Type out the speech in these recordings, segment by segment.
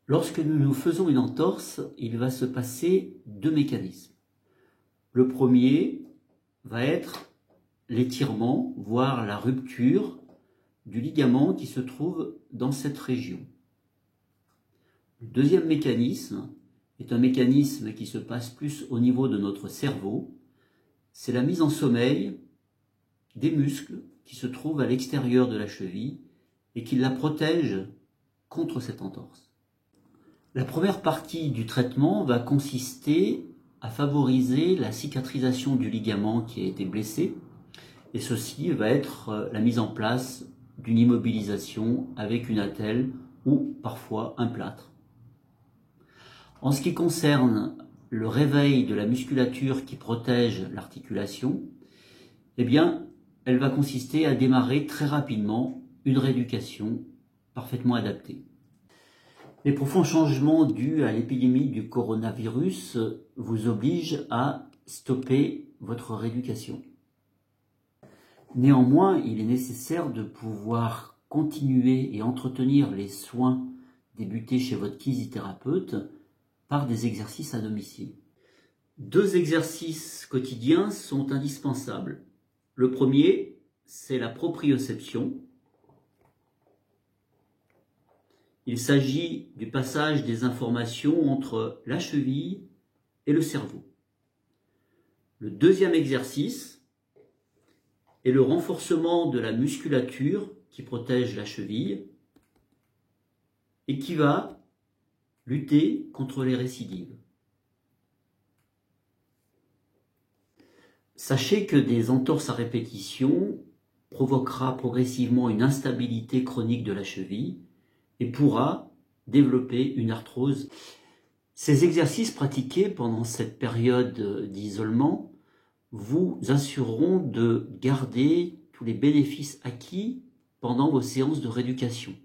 Lorsque nous faisons une entorse, il va se passer deux mécanismes. Le premier va être l'étirement, voire la rupture du ligament qui se trouve dans cette région. Le deuxième mécanisme est un mécanisme qui se passe plus au niveau de notre cerveau. C'est la mise en sommeil des muscles qui se trouvent à l'extérieur de la cheville et qui la protègent contre cette entorse. La première partie du traitement va consister à favoriser la cicatrisation du ligament qui a été blessé, et ceci va être la mise en place d'une immobilisation avec une attelle ou parfois un plâtre. En ce qui concerne le réveil de la musculature qui protège l'articulation, eh bien, elle va consister à démarrer très rapidement une rééducation parfaitement adaptée. Les profonds changements dus à l'épidémie du coronavirus vous obligent à stopper votre rééducation. Néanmoins, il est nécessaire de pouvoir continuer et entretenir les soins débutés chez votre kinésithérapeute par des exercices à domicile. Deux exercices quotidiens sont indispensables. Le premier, c'est la proprioception. Il s'agit du passage des informations entre la cheville et le cerveau. Le deuxième exercice est le renforcement de la musculature qui protège la cheville et qui va lutter contre les récidives. Sachez que des entorses à répétition provoquera progressivement une instabilité chronique de la cheville et pourra développer une arthrose. Ces exercices pratiqués pendant cette période d'isolement vous assureront de garder tous les bénéfices acquis pendant vos séances de rééducation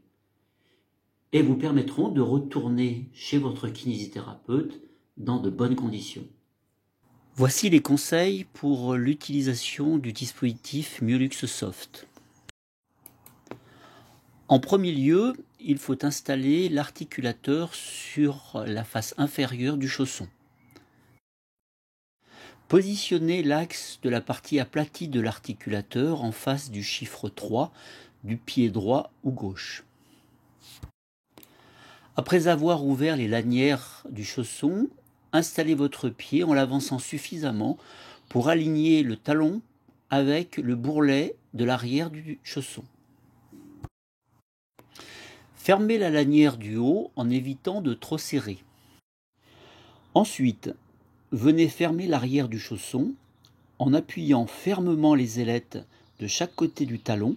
et vous permettront de retourner chez votre kinésithérapeute dans de bonnes conditions. Voici les conseils pour l'utilisation du dispositif Myolux Soft. En premier lieu, il faut installer l'articulateur sur la face inférieure du chausson. Positionnez l'axe de la partie aplatie de l'articulateur en face du chiffre 3 du pied droit ou gauche. Après avoir ouvert les lanières du chausson, installez votre pied en l'avançant suffisamment pour aligner le talon avec le bourrelet de l'arrière du chausson. Fermez la lanière du haut en évitant de trop serrer. Ensuite, venez fermer l'arrière du chausson en appuyant fermement les ailettes de chaque côté du talon,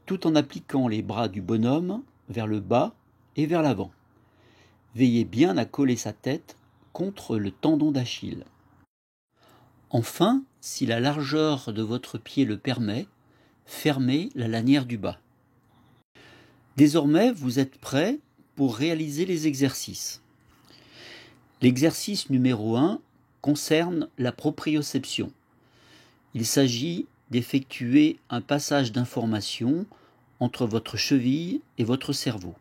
tout en appliquant les bras du bonhomme vers le bas et vers l'avant. Veillez bien à coller sa tête contre le tendon d'Achille. Enfin, si la largeur de votre pied le permet, fermez la lanière du bas. Désormais, vous êtes prêt pour réaliser les exercices. L'exercice numéro 1 concerne la proprioception. Il s'agit d'effectuer un passage d'informations entre votre cheville et votre cerveau.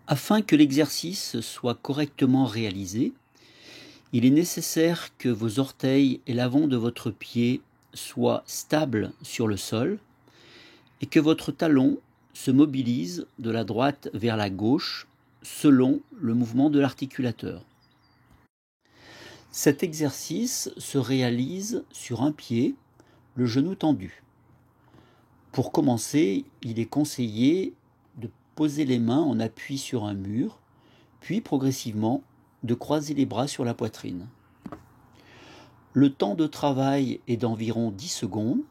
Afin que l'exercice soit correctement réalisé, il est nécessaire que vos orteils et l'avant de votre pied soient stables sur le sol et que votre talon se mobilise de la droite vers la gauche selon le mouvement de l'articulateur. Cet exercice se réalise sur un pied, le genou tendu. Pour commencer, il est conseillé de poser les mains en appui sur un mur, puis progressivement de croiser les bras sur la poitrine. Le temps de travail est d'environ 10 secondes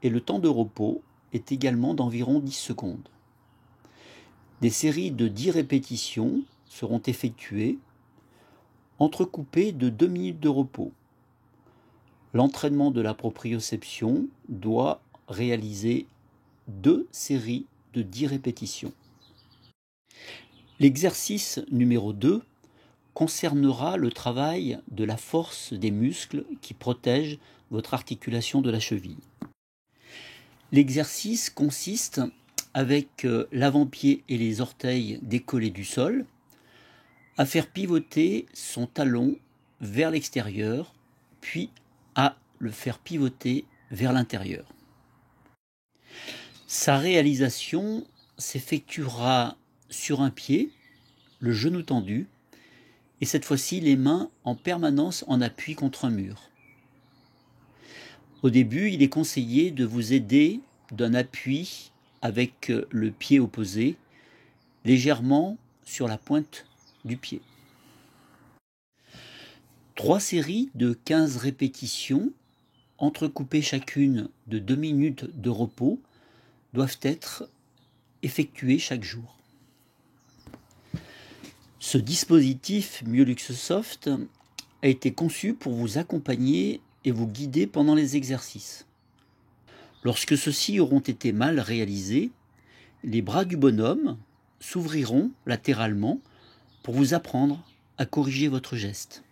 et le temps de repos est également d'environ 10 secondes. Des séries de 10 répétitions seront effectuées, entrecoupées de 2 minutes de repos. L'entraînement de la proprioception doit réaliser 2 séries de 10 répétitions. L'exercice numéro 2 concernera le travail de la force des muscles qui protègent votre articulation de la cheville. L'exercice consiste avec l'avant-pied et les orteils décollés du sol, à faire pivoter son talon vers l'extérieur, puis à le faire pivoter vers l'intérieur. Sa réalisation s'effectuera sur un pied, le genou tendu, et cette fois-ci les mains en permanence en appui contre un mur. Au début, il est conseillé de vous aider d'un appui avec le pied opposé, légèrement sur la pointe du pied. 3 séries de 15 répétitions, entrecoupées chacune de 2 minutes de repos, doivent être effectuées chaque jour. Ce dispositif MyoLuxeSoft a été conçu pour vous accompagner et vous guider pendant les exercices. Lorsque ceux-ci auront été mal réalisés, les bras du bonhomme s'ouvriront latéralement pour vous apprendre à corriger votre geste.